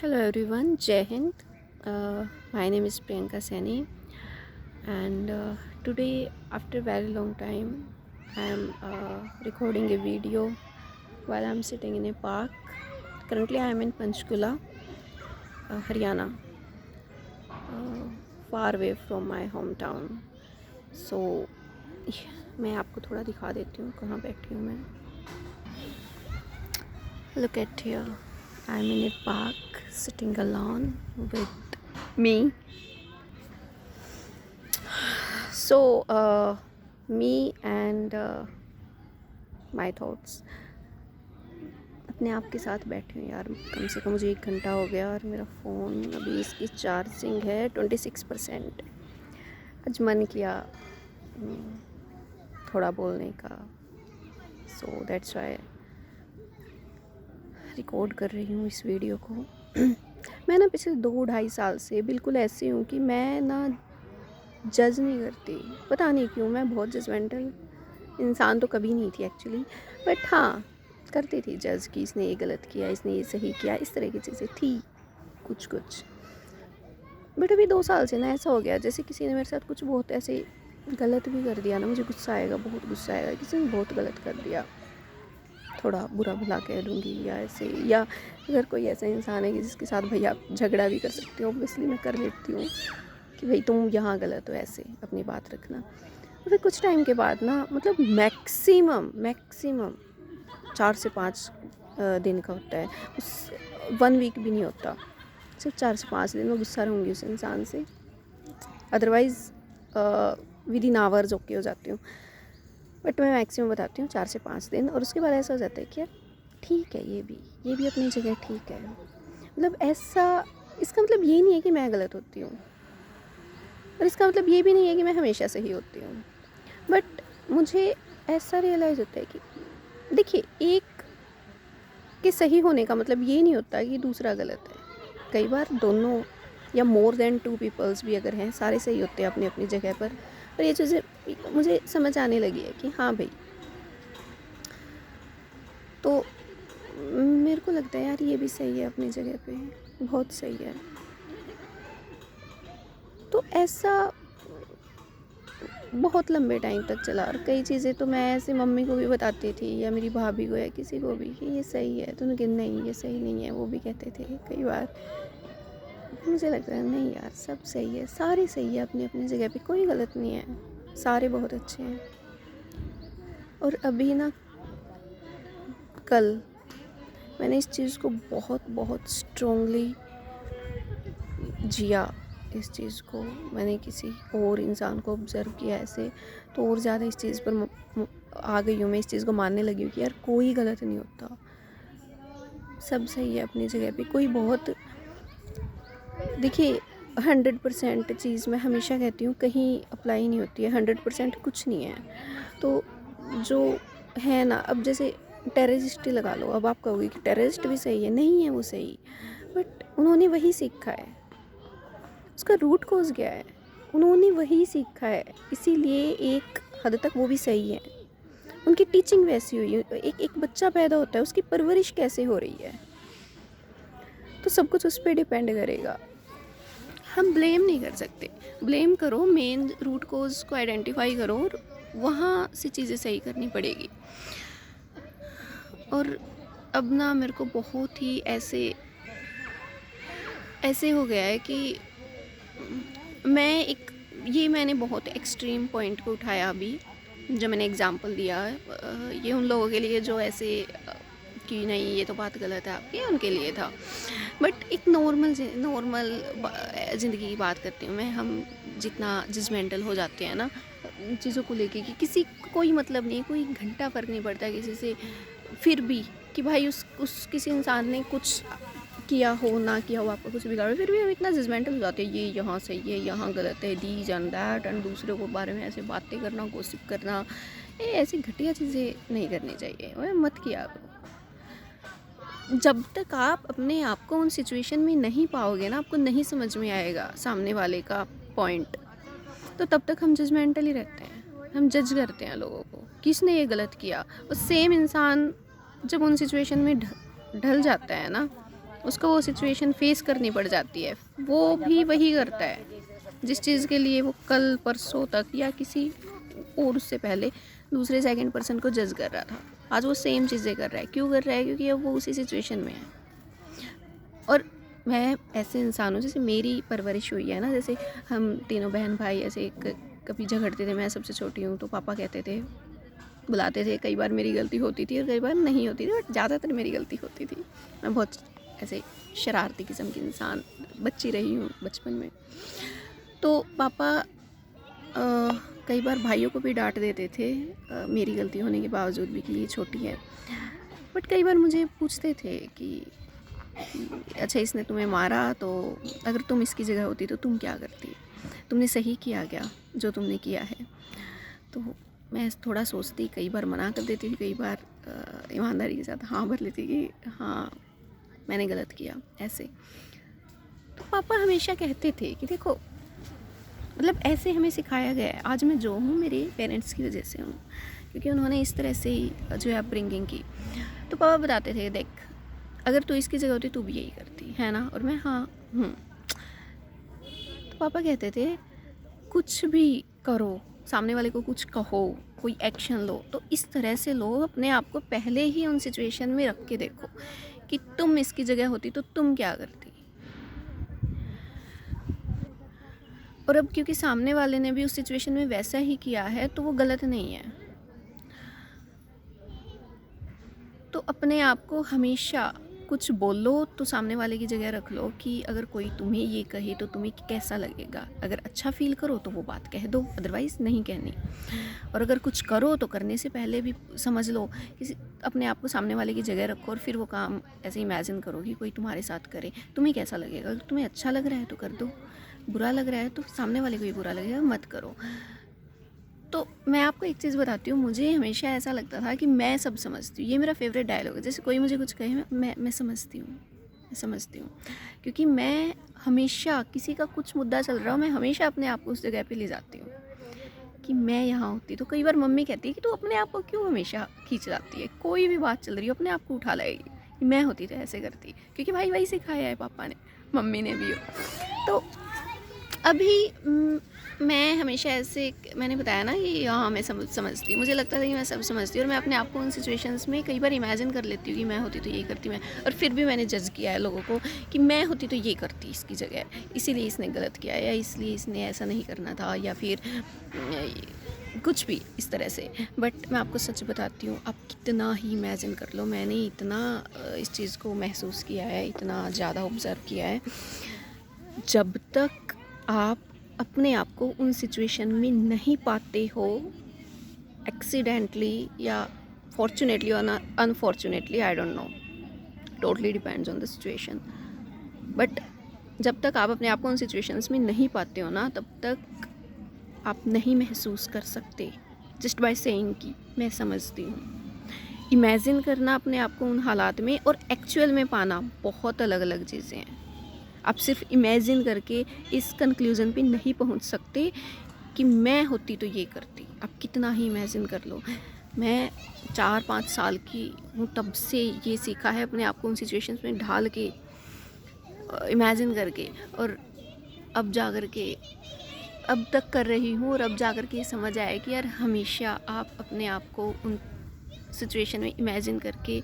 Hello everyone, Jai Hind. My name is Priyanka Saini, and today, after a very long time, I am recording a video while I am sitting in a park. Currently, I am in Panchkula, Haryana, far away from my hometown. So, मैं आपको थोड़ा दिखा देती हूँ कहाँ बैठी हूँ मैं. Look at here. I'm in a park sitting alone with me. So, me and my thoughts. अपने आप के साथ बैठी हूँ यार. कम से कम मुझे 1 घंटा हो गया और मेरा फ़ोन अभी इसकी चार्जिंग है 26%. आज मन किया थोड़ा बोलने का. सो दैट्स वाई रिकॉर्ड कर रही हूँ इस वीडियो को. मैं ना पिछले 2-2.5 साल से बिल्कुल ऐसी हूँ कि मैं ना जज नहीं करती. पता नहीं क्यों, मैं बहुत जजमेंटल इंसान तो कभी नहीं थी एक्चुअली, बट हाँ करती थी जज कि इसने ये गलत किया, इसने ये सही किया, इस तरह की चीज़ें थी कुछ. बट अभी 2 साल से ना ऐसा हो गया जैसे किसी ने मेरे साथ कुछ बहुत ऐसे गलत भी कर दिया ना, मुझे गुस्सा आएगा, बहुत गुस्सा आएगा. किसी ने बहुत गलत कर दिया, थोड़ा बुरा भला कह दूँगी या ऐसे. या अगर कोई ऐसा इंसान है कि जिसके साथ भैया आप झगड़ा भी कर सकते हो, ऑब्वियसली मैं कर लेती हूँ कि भाई तुम यहाँ गलत हो, ऐसे अपनी बात रखना. फिर कुछ टाइम के बाद ना, मतलब मैक्सिमम 4 से 5 दिन का होता है, उस 1 वीक भी नहीं होता. सिर्फ 4 से 5 दिन में गुस्सा रहूँगी उस इंसान से. Otherwise with in hours okay हो जाती हूँ. बट मैं मैक्सिमम बताती हूँ 4 से 5 दिन. और उसके बाद ऐसा हो जाता है कि यार ठीक है, ये भी अपनी जगह ठीक है. मतलब ऐसा, इसका मतलब ये नहीं है कि मैं गलत होती हूँ, और इसका मतलब ये भी नहीं है कि मैं हमेशा सही होती हूँ. बट मुझे ऐसा रियलाइज़ होता है कि देखिए, एक के सही होने का मतलब ये नहीं होता कि दूसरा गलत है. कई बार दोनों या मोर देन 2 पीपल्स भी अगर हैं, सारे सही होते हैं अपनी अपनी जगह पर ये चीज़ें मुझे समझ आने लगी है कि हाँ भाई. तो मेरे को लगता है यार ये भी सही है अपनी जगह पे, बहुत सही है. तो ऐसा बहुत लंबे टाइम तक चला. और कई चीज़ें तो मैं ऐसे मम्मी को भी बताती थी या मेरी भाभी को या किसी को भी कि ये सही है, तो उनके नहीं ये सही नहीं है, वो भी कहते थे कई बार. मुझे लगता है नहीं यार, सब सही है, सारे सही है अपनी अपनी जगह पे, कोई गलत नहीं है, सारे बहुत अच्छे हैं. और अभी ना, कल मैंने इस चीज़ को बहुत स्ट्रॉन्गली जिया. इस चीज़ को मैंने किसी और इंसान को ऑब्ज़र्व किया ऐसे, तो और ज़्यादा इस चीज़ पर आ गई हूँ. मैं इस चीज़ को मानने लगी हूँ कि यार कोई गलत नहीं होता, सब सही है अपनी जगह पे. कोई बहुत, देखिए 100% चीज़ मैं हमेशा कहती हूँ कहीं अप्लाई नहीं होती है. 100% कुछ नहीं है. तो जो है ना, अब जैसे टेररिस्ट लगा लो. अब आप कहोगे कि टेररिस्ट भी सही है, नहीं है वो सही, बट उन्होंने वही सीखा है. उसका रूट कॉज क्या है, उन्होंने वही सीखा है, इसीलिए एक हद तक वो भी सही है. उनकी टीचिंग वैसी हुई है. एक बच्चा पैदा होता है, उसकी परवरिश कैसे हो रही है, तो सब कुछ उस पर डिपेंड करेगा. हम ब्लेम नहीं कर सकते. ब्लेम करो, मेन रूट कॉज को आइडेंटिफाई करो और वहाँ से चीज़ें सही करनी पड़ेगी. और अब ना मेरे को बहुत ही ऐसे हो गया है कि मैंने बहुत एक्सट्रीम पॉइंट को उठाया अभी, जो मैंने एग्जांपल दिया है. ये उन लोगों के लिए जो ऐसे कि नहीं ये तो बात गलत है आपकी, उनके लिए था. बट एक नॉर्मल ज़िंदगी की बात करती हूँ मैं. हम जितना जजमेंटल हो जाते हैं ना चीज़ों को लेके कि किसी कोई मतलब नहीं, कोई घंटा फ़र्क नहीं पड़ता किसी से, फिर भी कि भाई उस किसी इंसान ने कुछ किया हो ना किया हो, आपका कुछ बिगाड़ो, फिर भी हम इतना जजमेंटल हो जाते हैं, ये यहाँ सही है, यहाँ गलत है, दीज एंड दैट, एंड दूसरे को बारे में ऐसे बातें करना, गॉसिप करना. ये ऐसी घटिया चीज़ें नहीं करनी चाहिए, वह मत किया करो. जब तक आप अपने आप को उन सिचुएशन में नहीं पाओगे ना, आपको नहीं समझ में आएगा सामने वाले का पॉइंट, तो तब तक हम जजमेंटल ही रहते हैं. हम जज करते हैं लोगों को, किसने ये गलत किया. और सेम इंसान जब उन सिचुएशन में ढल जाता है ना, उसको वो सिचुएशन फेस करनी पड़ जाती है। वो भी वही करता है जिस चीज़ के लिए वो कल परसों तक या किसी और उससे पहले दूसरे सेकंड पर्सन को जज कर रहा था, आज वो सेम चीज़ें कर रहा है। क्यों कर रहा है? क्योंकि अब वो उसी सिचुएशन में है। और मैं ऐसे इंसान हूँ, जैसे मेरी परवरिश हुई है ना, जैसे हम तीनों बहन भाई ऐसे कभी झगड़ते थे। मैं सबसे छोटी हूँ तो पापा कहते थे, बुलाते थे। कई बार मेरी गलती होती थी और कई बार नहीं होती थी, बट ज़्यादातर मेरी गलती होती थी। मैं बहुत ऐसे शरारती किस्म की इंसान बच्ची रही हूँ बचपन में। तो पापा कई बार भाइयों को भी डांट देते थे मेरी गलती होने के बावजूद भी कि ये छोटी है। बट कई बार मुझे पूछते थे कि अच्छा इसने तुम्हें मारा, तो अगर तुम इसकी जगह होती तो तुम क्या करती? तुमने सही किया क्या जो तुमने किया है? तो मैं थोड़ा सोचती, कई बार मना कर देती थी, कई बार ईमानदारी के साथ हाँ भर लेती कि हाँ मैंने गलत किया ऐसे। तो पापा हमेशा कहते थे कि देखो, मतलब ऐसे हमें सिखाया गया है। आज मैं जो हूँ मेरे पेरेंट्स की वजह से हूँ, क्योंकि उन्होंने इस तरह से ही जो है अपब्रिंगिंग की। तो पापा बताते थे, देख अगर तू इसकी जगह होती तू भी यही करती है ना। और मैं हाँ हूँ। तो पापा कहते थे कुछ भी करो, सामने वाले को कुछ कहो, कोई एक्शन लो तो इस तरह से लो, अपने आप को पहले ही उन सिचुएशन में रख के देखो कि तुम इसकी जगह होती तो तुम क्या करती। और अब क्योंकि सामने वाले ने भी उस सिचुएशन में वैसा ही किया है तो वो गलत नहीं है। तो अपने आप को हमेशा कुछ बोलो तो सामने वाले की जगह रख लो कि अगर कोई तुम्हें ये कहे तो तुम्हें कैसा लगेगा। अगर अच्छा फील करो तो वो बात कह दो, अदरवाइज़ नहीं कहनी। और अगर कुछ करो तो करने से पहले भी समझ लो, किसी अपने आप को सामने वाले की जगह रखो और फिर वो काम ऐसे इमेजिन करो कि कोई तुम्हारे साथ करे, तुम्हें कैसा लगेगा। अगर तुम्हें अच्छा लग रहा है तो कर दो, बुरा लग रहा है तो सामने वाले को भी बुरा लगेगा, मत करो। तो मैं आपको एक चीज़ बताती हूँ, मुझे हमेशा ऐसा लगता था कि मैं सब समझती हूँ। ये मेरा फेवरेट डायलॉग है। जैसे कोई मुझे कुछ कहे, मैं समझती हूँ, मैं समझती हूँ। क्योंकि मैं हमेशा किसी का कुछ मुद्दा चल रहा हो, मैं हमेशा अपने आप को उस जगह पे ले जाती हूँ कि मैं यहाँ होती। तो कई बार मम्मी कहती है कि तू अपने आप को क्यों हमेशा खींच लाती है, कोई भी बात चल रही हो अपने आप को उठा लाएगी कि मैं होती तो ऐसे करती। क्योंकि भाई वही सिखाया है पापा ने, मम्मी ने भी हो। तो अभी मैं हमेशा ऐसे, मैंने बताया ना कि हाँ मैं समझती, मुझे लगता था कि मैं सब समझती हूँ। और मैं अपने आप को उन सिचुएशंस में कई बार इमेजिन कर लेती हूँ कि मैं होती तो ये करती मैं। और फिर भी मैंने जज किया है लोगों को कि मैं होती तो ये करती इसकी जगह, इसीलिए इसने गलत किया या इसलिए इसने ऐसा नहीं करना था, या फिर कुछ भी इस तरह से। बट मैं आपको सच बताती हूँ, आप कितना ही इमेजिन कर लो, मैंने इतना इस चीज़ को महसूस किया है, इतना ज़्यादा ऑब्ज़र्व किया है, जब तक आप अपने आप को उन सिचुएशन में नहीं पाते हो, एक्सीडेंटली या फॉर्चुनेटली और unfortunately, I don't know, totally depends on the situation. But जब तक आप अपने आप को उन सिचुएशंस में नहीं पाते हो ना, तब तक आप नहीं महसूस कर सकते जस्ट बाय सेइंग कि मैं समझती हूँ। इमेजिन करना अपने आप को उन हालात में और एक्चुअल में पाना बहुत अलग अलग चीज़ें हैं। आप सिर्फ इमेजिन करके इस कंक्लूज़न पे नहीं पहुंच सकते कि मैं होती तो ये करती। आप कितना ही इमेजिन कर लो। मैं 4-5 साल की हूँ तब से ये सीखा है अपने आप को उन सिचुएशंस में ढाल के, इमेजिन करके, और अब जा कर के अब तक कर रही हूँ। और अब जा कर के ये समझ आया कि यार हमेशा आप अपने आप को उन सिचुएशन में इमेजिन करके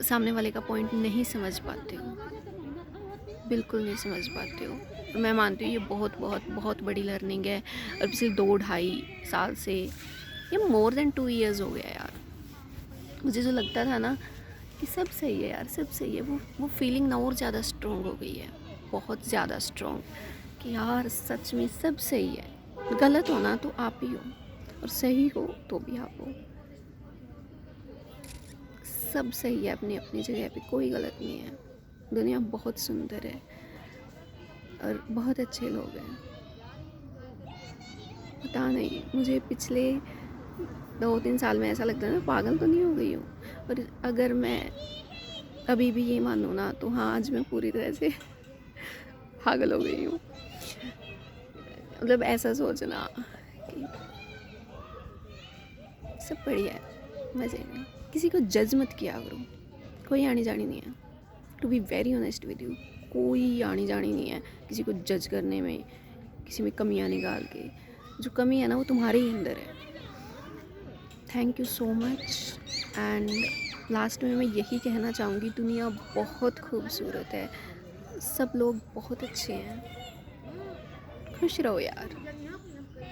सामने वाले का पॉइंट नहीं समझ पाते हो, बिल्कुल नहीं समझ पाते हो। तो मैं मानती हूँ ये बहुत बहुत बहुत बड़ी लर्निंग है। और पिछले 2-2.5 साल से, ये मोर देन 2 ईयर्स हो गया यार, मुझे जो लगता था ना कि सब सही है यार, सब सही है, वो फीलिंग ना और ज़्यादा स्ट्रॉन्ग हो गई है, बहुत ज़्यादा स्ट्रॉन्ग, कि यार सच में सब सही है। गलत हो ना तो आप ही हो, और सही हो तो भी आप हो। सब सही है अपनी अपनी जगह पे, कोई गलत नहीं है। दुनिया बहुत सुंदर है और बहुत अच्छे लोग हैं। पता नहीं, मुझे पिछले 2-3 साल में ऐसा लगता है मैं पागल तो नहीं हो गई हूँ। और अगर मैं अभी भी ये मानूँ ना तो हाँ, आज मैं पूरी तरह से पागल हो गई हूँ। मतलब ऐसा सोचना कि सब बढ़िया है, मज़े में, किसी को जज मत किया करो, कोई आनी जानी नहीं है। To be very honest with you, कोई आनी जानी नहीं है किसी को जज करने में, किसी में कमियां निकाल के। जो कमी है ना वो तुम्हारे ही अंदर है। Thank you so much. And last में मैं यही कहना चाहूँगी, दुनिया बहुत खूबसूरत है, सब लोग बहुत अच्छे हैं। खुश रहो यार।